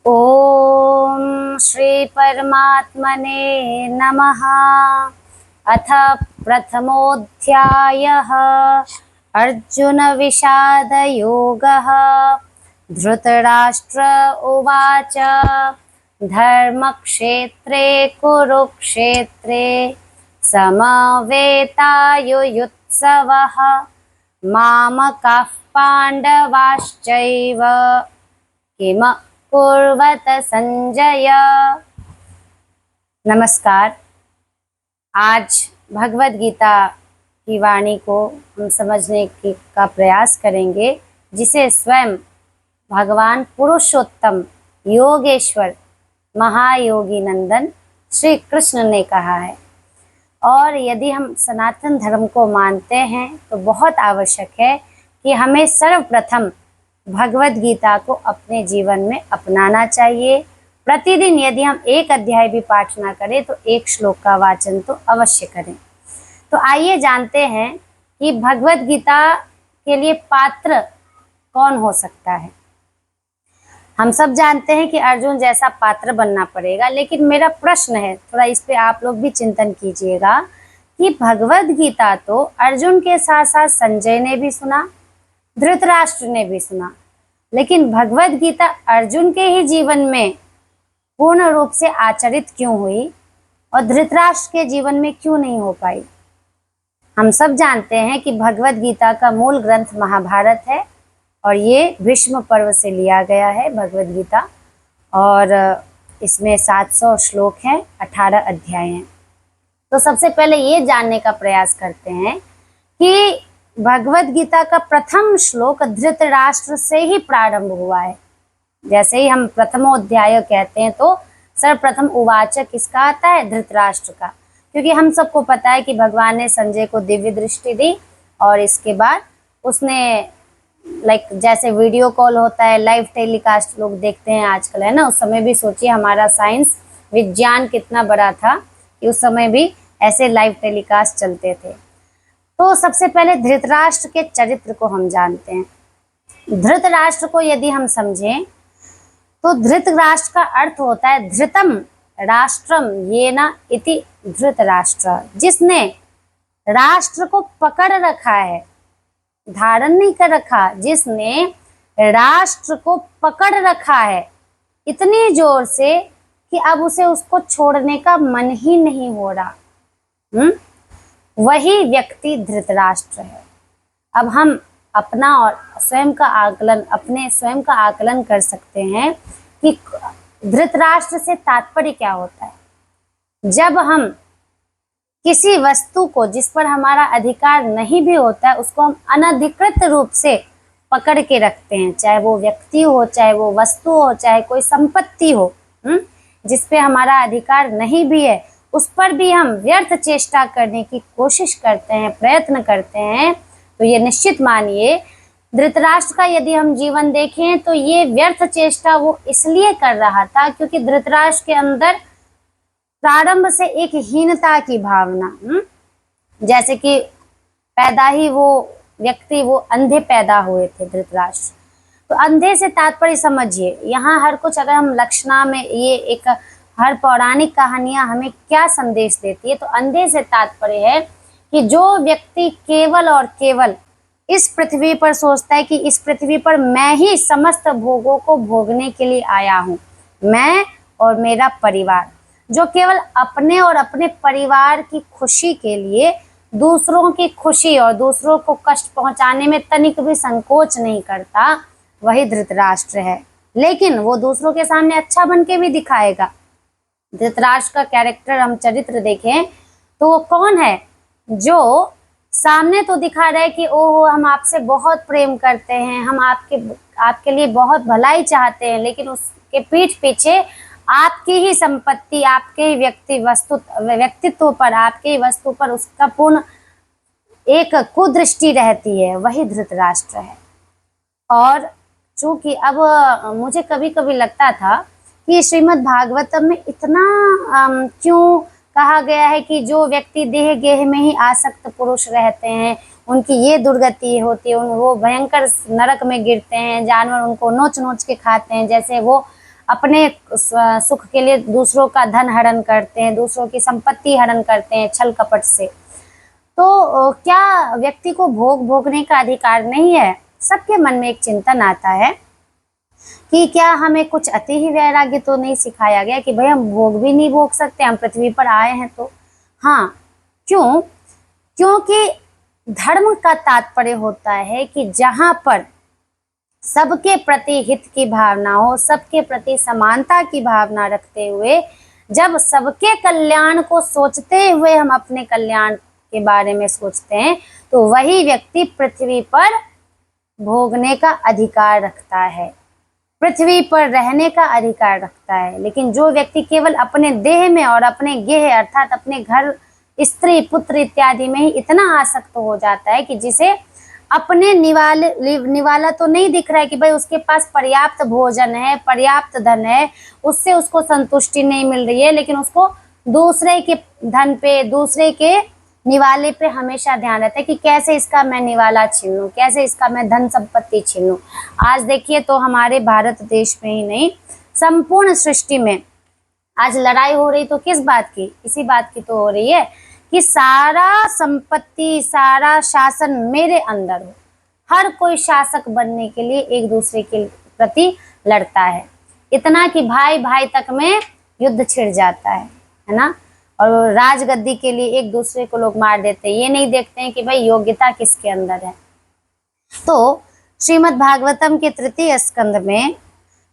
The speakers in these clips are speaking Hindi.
ओम श्री परमात्मने नमः। अथ प्रथमोऽध्यायः अर्जुन विषाद योगः। धृतराष्ट्र उवाच धर्मक्षेत्रे कुरुक्षेत्रे समवेतायुयुत्सवः मामकाः पाण्डवाश्चैव किम कुर्वत संजय। नमस्कार। आज भगवद गीता की वाणी को हम समझने का प्रयास करेंगे, जिसे स्वयं भगवान पुरुषोत्तम योगेश्वर महायोगी नंदन श्री कृष्ण ने कहा है। और यदि हम सनातन धर्म को मानते हैं तो बहुत आवश्यक है कि हमें सर्वप्रथम भगवद गीता को अपने जीवन में अपनाना चाहिए। प्रतिदिन यदि हम एक अध्याय भी पाठ ना करें तो एक श्लोक का वाचन तो अवश्य करें। तो आइए जानते हैं कि भगवद गीता के लिए पात्र कौन हो सकता है। हम सब जानते हैं कि अर्जुन जैसा पात्र बनना पड़ेगा, लेकिन मेरा प्रश्न है, थोड़ा इस पे आप लोग भी चिंतन कीजिएगा कि भगवद गीता तो अर्जुन के साथ साथ संजय ने भी सुना, धृतराष्ट्र ने भी सुना, लेकिन भगवद गीता अर्जुन के ही जीवन में पूर्ण रूप से आचरित क्यों हुई और धृतराष्ट्र के जीवन में क्यों नहीं हो पाई। हम सब जानते हैं कि भगवद गीता का मूल ग्रंथ महाभारत है और ये भीष्म पर्व से लिया गया है भगवद गीता, और इसमें 700 श्लोक हैं, 18 अध्याय हैं। तो सबसे पहले ये जानने का प्रयास करते हैं कि भगवद गीता का प्रथम श्लोक धृतराष्ट्र से ही प्रारंभ हुआ है। जैसे ही हम प्रथमोध्याय कहते हैं तो सर्वप्रथम उवाचक किसका आता है? धृतराष्ट्र का, क्योंकि हम सबको पता है कि भगवान ने संजय को दिव्य दृष्टि दी और इसके बाद उसने जैसे वीडियो कॉल होता है, लाइव टेलीकास्ट लोग देखते हैं आजकल, है ना। उस समय भी सोचिए हमारा साइंस विज्ञान कितना बड़ा था कि उस समय भी ऐसे लाइव टेलीकास्ट चलते थे। तो सबसे पहले धृतराष्ट्र के चरित्र को हम जानते हैं। धृतराष्ट्र को यदि हम समझें तो धृतराष्ट्र का अर्थ होता है धृतम राष्ट्रम येन इति धृतराष्ट्र, जिसने राष्ट्र को पकड़ रखा है, धारण नहीं कर रखा, जिसने राष्ट्र को पकड़ रखा है इतनी जोर से कि अब उसे उसको छोड़ने का मन ही नहीं हो रहा। वही व्यक्ति धृतराष्ट्र है। अब हम अपना और स्वयं का आकलन कर सकते हैं कि धृतराष्ट्र से तात्पर्य क्या होता है। जब हम किसी वस्तु को जिस पर हमारा अधिकार नहीं भी होता है उसको हम अनधिकृत रूप से पकड़ के रखते हैं, चाहे वो व्यक्ति हो, चाहे वो वस्तु हो, चाहे कोई संपत्ति हो, जिस पे हमारा अधिकार नहीं भी है, उस पर भी हम व्यर्थ चेष्टा करने की कोशिश करते हैं, प्रयत्न करते हैं। तो ये निश्चित मानिए धृतराष्ट्र का यदि हम जीवन देखें तो ये व्यर्थ चेष्टा वो इसलिए कर रहा था क्योंकि धृतराष्ट्र के अंदर प्रारंभ से एक हीनता की भावना, जैसे कि पैदा ही वो व्यक्ति वो अंधे पैदा हुए थे धृतराष्ट्र। तो अंधे से तात्पर्य समझिए यहाँ हर कुछ, अगर हम लक्षणा में ये एक हर पौराणिक कहानियां हमें क्या संदेश देती है, तो अंधे से तात्पर्य है कि जो व्यक्ति केवल और केवल इस पृथ्वी पर सोचता है कि इस पृथ्वी पर मैं ही समस्त भोगों को भोगने के लिए आया हूँ, मैं और मेरा परिवार, जो केवल अपने और अपने परिवार की खुशी के लिए दूसरों की खुशी और दूसरों को कष्ट पहुंचाने में तनिक भी संकोच नहीं करता, वही धृतराष्ट्र है। लेकिन वो दूसरों के सामने अच्छा बन के भी दिखाएगा। धृतराष्ट्र का कैरेक्टर हम चरित्र देखें तो वो कौन है? जो सामने तो दिखा रहा है कि ओहो हम आपसे बहुत प्रेम करते हैं, हम आपके लिए बहुत भलाई चाहते हैं, लेकिन उसके पीठ पीछे आपकी ही संपत्ति, आपके ही व्यक्तित्व पर, आपके ही वस्तु पर उसका पूर्ण एक कुदृष्टि रहती है। वही धृतराष्ट्र है। और चूंकि अब मुझे कभी कभी लगता था कि श्रीमद् भागवतम में इतना क्यों कहा गया है कि जो व्यक्ति देह गेह में ही आसक्त पुरुष रहते हैं उनकी ये दुर्गति होती है, वो भयंकर नरक में गिरते हैं, जानवर उनको नोच नोच के खाते हैं, जैसे वो अपने सुख के लिए दूसरों का धन हरण करते हैं, दूसरों की संपत्ति हरण करते हैं छल कपट से। तो क्या व्यक्ति को भोग भोगने का अधिकार नहीं है? सबके मन में एक चिंतन आता है कि क्या हमें कुछ अति ही वैराग्य तो नहीं सिखाया गया कि भाई हम भोग भी नहीं भोग सकते, हम पृथ्वी पर आए हैं तो। हाँ, क्यों? क्योंकि धर्म का तात्पर्य होता है कि जहां पर सबके प्रति हित की भावना हो, सबके प्रति समानता की भावना रखते हुए, जब सबके कल्याण को सोचते हुए हम अपने कल्याण के बारे में सोचते हैं, तो वही व्यक्ति पृथ्वी पर भोगने का अधिकार रखता है, पृथ्वी पर रहने का अधिकार रखता है। लेकिन जो व्यक्ति केवल अपने देह में और अपने गेह अर्थात अपने घर, स्त्री, पुत्र इत्यादि में ही इतना आसक्त हो जाता है कि जिसे अपने निवाला तो नहीं दिख रहा है कि भाई उसके पास पर्याप्त भोजन है, पर्याप्त धन है, उससे उसको संतुष्टि नहीं मिल रही है, लेकिन उसको दूसरे के धन पे, दूसरे के निवाले पे हमेशा ध्यान रहता है कि कैसे इसका मैं निवाला छीन लूं, कैसे इसका मैं धन संपत्ति छीन लूं। आज देखिए तो हमारे भारत देश में ही नहीं, संपूर्ण सृष्टि में आज लड़ाई हो रही तो किस बात की? इसी बात की तो हो रही है कि सारा संपत्ति, सारा शासन मेरे अंदर हो। हर कोई शासक बनने के लिए एक दूसरे के प्रति लड़ता है, इतना कि भाई भाई तक में युद्ध छिड़ जाता है ना। और राजगद्दी के लिए एक दूसरे को लोग मार देते हैं, ये नहीं देखते हैं कि भाई योग्यता किसके अंदर है। तो श्रीमद् भागवतम के तृतीय स्कंद में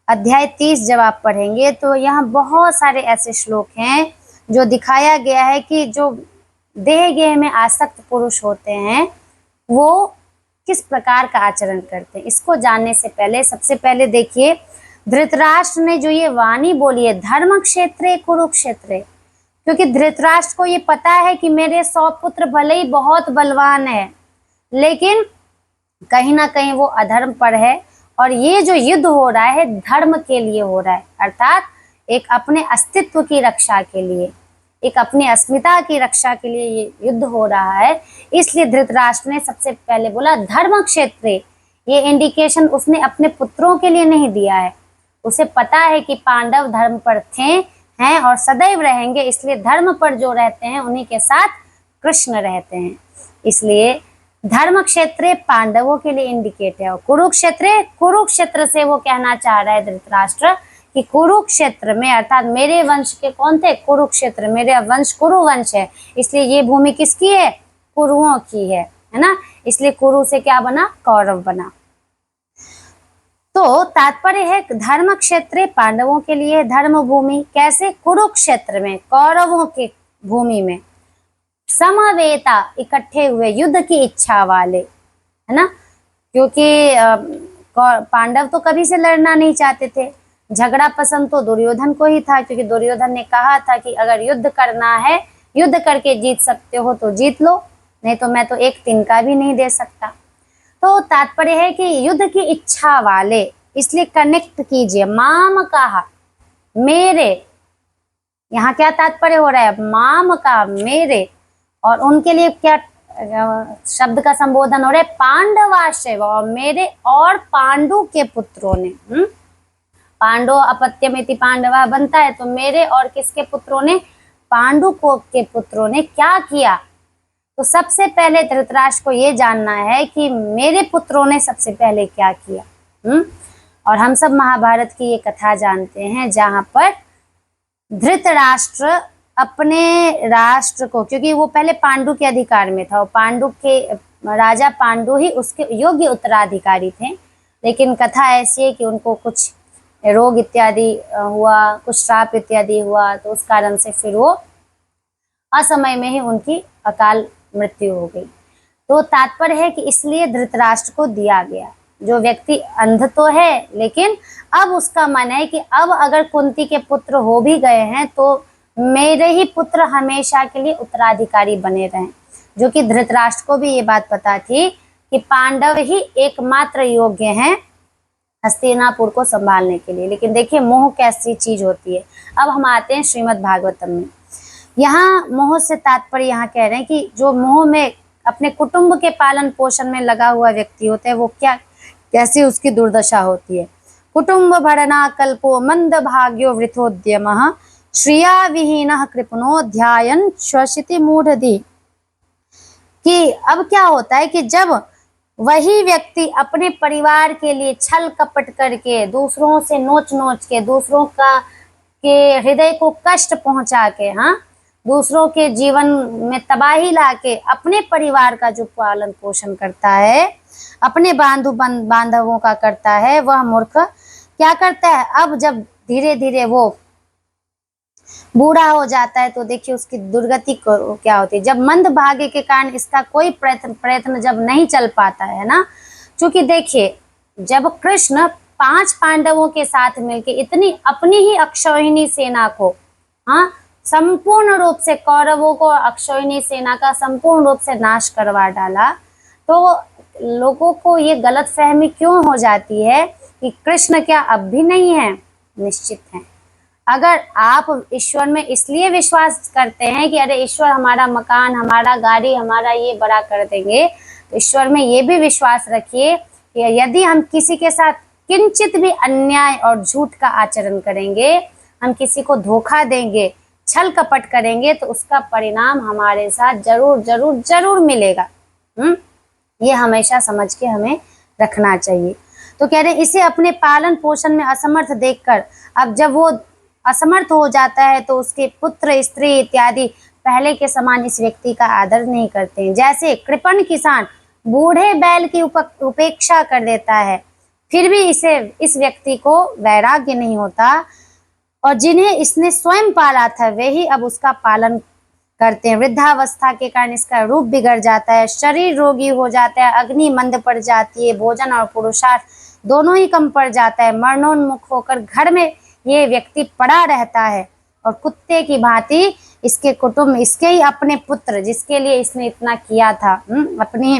अध्याय 30 जब आप पढ़ेंगे तो यहाँ बहुत सारे ऐसे श्लोक हैं जो दिखाया गया है कि जो देह गेह में आसक्त पुरुष होते हैं वो किस प्रकार का आचरण करते हैं। इसको जानने से पहले सबसे पहले देखिए धृतराष्ट्र ने जो ये वाणी बोली है, धर्म क्षेत्रे कुरुक्षेत्रे, क्योंकि धृतराष्ट्र को ये पता है कि मेरे 100 पुत्र भले ही बहुत बलवान है, लेकिन कहीं ना कहीं वो अधर्म पर है, और ये जो युद्ध हो रहा है धर्म के लिए हो रहा है, अर्थात एक अपने अस्तित्व की रक्षा के लिए, एक अपनी अस्मिता की रक्षा के लिए ये युद्ध हो रहा है। इसलिए धृतराष्ट्र ने सबसे पहले बोला धर्म क्षेत्रे। ये इंडिकेशन उसने अपने पुत्रों के लिए नहीं दिया है, उसे पता है कि पांडव धर्म पर थे, हैं और सदैव रहेंगे, इसलिए धर्म पर जो रहते हैं उन्हीं के साथ कृष्ण रहते हैं। इसलिए धर्म क्षेत्र पांडवों के लिए इंडिकेट है, और कुरुक्षेत्र, कुरुक्षेत्र से वो कहना चाह रहा है धृतराष्ट्र कि कुरुक्षेत्र में, अर्थात मेरे वंश के कौन थे? कुरुक्षेत्र, मेरे वंश कुरु वंश है, इसलिए ये भूमि किसकी है? कुरुओं की है ना। इसलिए कुरु से क्या बना? कौरव बना। तो तात्पर्य है धर्म क्षेत्र पांडवों के लिए धर्म भूमि, कैसे? कुरुक्षेत्र में, कौरवों के भूमि में, समवेता इकट्ठे हुए, युद्ध की इच्छा वाले, है ना। क्योंकि पांडव तो कभी से लड़ना नहीं चाहते थे, झगड़ा पसंद तो दुर्योधन को ही था, क्योंकि दुर्योधन ने कहा था कि अगर युद्ध करना है, युद्ध करके जीत सकते हो तो जीत लो, नहीं तो मैं तो एक तिनका भी नहीं दे सकता। तो तात्पर्य है कि युद्ध की इच्छा वाले, इसलिए कनेक्ट कीजिए, माम कहा मेरे, यहाँ क्या तात्पर्य हो रहा है? माम का मेरे, और उनके लिए क्या शब्द का संबोधन हो रहा है? पांडवाश्रय, और मेरे और पांडु के पुत्रों ने, पांडव अपत्यमिति पांडवा बनता है, तो मेरे और किसके पुत्रों ने? पांडु को के पुत्रों ने क्या किया? तो सबसे पहले धृतराष्ट्र को ये जानना है कि मेरे पुत्रों ने सबसे पहले क्या किया। और हम सब महाभारत की ये कथा जानते हैं जहां पर धृतराष्ट्र अपने राष्ट्र को, क्योंकि वो पहले पांडु के अधिकार में था, और पांडु के राजा पांडु ही उसके योग्य उत्तराधिकारी थे, लेकिन कथा ऐसी है कि उनको कुछ रोग इत्यादि हुआ, कुछ श्राप इत्यादि हुआ, तो उस कारण से फिर वो असमय में ही उनकी अकाल मृत्यु हो गई। तो तात्पर्य है कि इसलिए धृतराष्ट्र को दिया गया। जो व्यक्ति अंध तो है, लेकिन अब उसका मन है कि अब अगर कुंती के पुत्र हो भी गए हैं तो मेरे ही पुत्र हमेशा के लिए उत्तराधिकारी बने रहें। जो कि धृतराष्ट्र को भी ये बात पता थी कि पांडव ही एकमात्र योग्य हैं हस्तिनापुर को संभालने के लिए। लेकिन देखिए मोह कैसी चीज होती है। अब हम आते हैं श्रीमद् भागवतम में। यहाँ मोह से तात्पर्य यहाँ कह रहे हैं कि जो मोह में अपने कुटुंब के पालन पोषण में लगा हुआ व्यक्ति होता है, वो क्या कैसी उसकी दुर्दशा होती है। कुटुंब भरणा कल्पो मंद भाग्यो वृथोद्यमः श्रिया विहीनः कृपणो ध्यायन् श्वसिति मूढ़धि। कि अब क्या होता है कि जब वही व्यक्ति अपने परिवार के लिए छल कपट करके, दूसरों से नोच नोच के, दूसरों का के हृदय को कष्ट पहुंचा के, हाँ, दूसरों के जीवन में तबाही लाके अपने परिवार का जो पालन पोषण करता है, अपने बांधवों का करता है, वह मूर्ख क्या करता है, अब जब धीरे धीरे वो बूढ़ा हो जाता है तो देखिए उसकी दुर्गति क्या होती है। जब मंद भाग्य के कारण इसका कोई प्रयत्न जब नहीं चल पाता है ना, क्योंकि देखिए जब कृष्ण 5 पांडवों के साथ मिलके इतनी अपनी ही अक्षौहिणी सेना को, हाँ, संपूर्ण रूप से कौरवों को, अक्षौहिणी सेना का संपूर्ण रूप से नाश करवा डाला, तो लोगों को ये गलत फहमी क्यों हो जाती है कि कृष्ण क्या अब भी नहीं है? निश्चित है। अगर आप ईश्वर में इसलिए विश्वास करते हैं कि अरे ईश्वर हमारा मकान, हमारा गाड़ी, हमारा ये बड़ा कर देंगे, तो ईश्वर में ये भी विश्वास रखिए कि यदि हम किसी के साथ किंचित भी अन्याय और झूठ का आचरण करेंगे, हम किसी को धोखा देंगे, छल कपट करेंगे, तो उसका परिणाम हमारे साथ जरूर जरूर जरूर मिलेगा। ये हमेशा समझ के हमें रखना चाहिए। तो कह रहे इसे अपने पालन पोषण में असमर्थ देखकर, अब जब वो असमर्थ हो जाता है तो उसके पुत्र, स्त्री इत्यादि पहले के समान इस व्यक्ति का आदर नहीं करते हैं। जैसे कृपण किसान बूढ़े बैल की उपेक्षा कर देता है, फिर भी इस व्यक्ति को वैराग्य नहीं होता, और जिन्हें इसने स्वयं पाला था वे ही अब उसका पालन करते हैं। वृद्धावस्था के कारण इसका रूप बिगड़ जाता है, शरीर रोगी हो जाता है, अग्नि मंद पड़ जाती है, भोजन और पुरुषार्थ दोनों ही कम पड़ जाता है, मरणोन्मुख होकर घर में ये व्यक्ति पड़ा रहता है, और कुत्ते की भांति इसके कुटुंब, इसके ही अपने पुत्र जिसके लिए इसने इतना किया था, अपने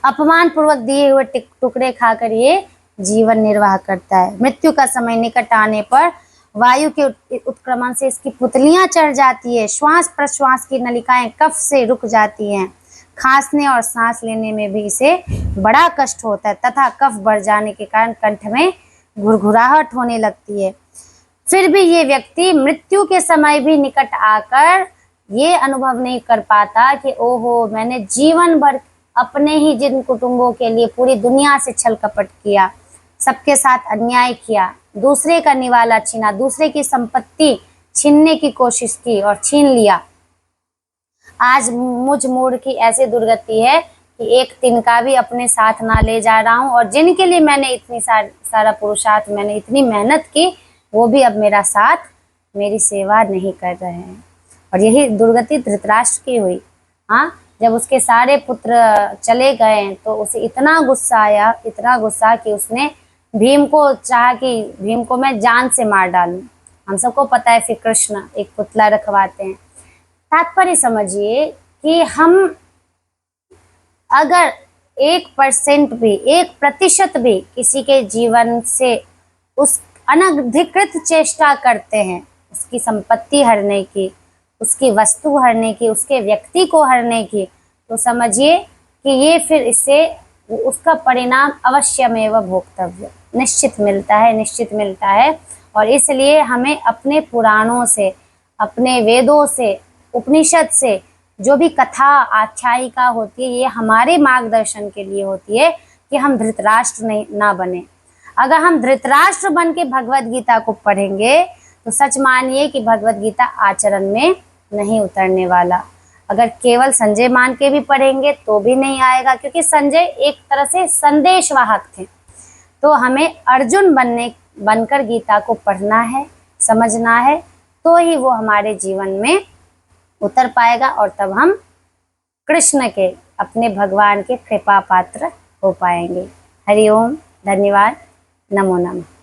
अपमान पूर्वक दिए हुए टुकड़े खाकर ये जीवन निर्वाह करता है। मृत्यु का समय निकट आने पर वायु के उत्क्रमण से इसकी पुतलियां चढ़ जाती है, श्वास प्रश्वास की नलिकाएं कफ से रुक जाती हैं, खांसने और सांस लेने में भी इसे बड़ा कष्ट होता है, तथा कफ बढ़ जाने के कारण कंठ में घुरघुराहट होने लगती है। फिर भी ये व्यक्ति मृत्यु के समय भी निकट आकर ये अनुभव नहीं कर पाता कि ओहो, मैंने जीवन भर अपने ही जिन कुटुंबों के लिए पूरी दुनिया से छल कपट किया, सबके साथ अन्याय किया, दूसरे का निवाला छीना, दूसरे की संपत्ति छीनने की कोशिश की और छीन लिया, आज मुझ मूढ़ की ऐसी दुर्गति है कि एक तिनका भी अपने साथ ना ले जा रहा हूँ, और जिनके लिए मैंने इतनी सारा पुरुषार्थ, मैंने इतनी मेहनत की, वो भी अब मेरा साथ, मेरी सेवा नहीं कर रहे हैं। और यही दुर्गति धृतराष्ट्र की हुई। हाँ, जब उसके सारे पुत्र चले गए तो उसे इतना गुस्सा आया, इतना गुस्सा कि उसने भीम को चाहा कि भीम को मैं जान से मार डालूं। हम सबको पता है फिर कृष्ण एक पुतला रखवाते हैं। तात्पर्य समझिए कि हम अगर 1% भी, 1% भी किसी के जीवन से उस अनधिकृत चेष्टा करते हैं, उसकी संपत्ति हरने की, उसकी वस्तु हरने की, उसके व्यक्ति को हरने की, तो समझिए कि ये फिर इससे उसका परिणाम अवश्यमेव भोक्तव्य, निश्चित मिलता है, निश्चित मिलता है। और इसलिए हमें अपने पुराणों से, अपने वेदों से, उपनिषद से जो भी कथा आख्यायिका होती है, ये हमारे मार्गदर्शन के लिए होती है कि हम धृतराष्ट्र ना बने। अगर हम धृतराष्ट्र बन के भगवद गीता को पढ़ेंगे तो सच मानिए कि भगवद गीता आचरण में नहीं उतरने वाला। अगर केवल संजय मान के भी पढ़ेंगे तो भी नहीं आएगा, क्योंकि संजय एक तरह से संदेशवाहक थे। तो हमें अर्जुन बनकर गीता को पढ़ना है, समझना है, तो ही वो हमारे जीवन में उतर पाएगा, और तब हम कृष्ण के, अपने भगवान के कृपा पात्र हो पाएंगे। हरि ओम, धन्यवाद, नमो नमः।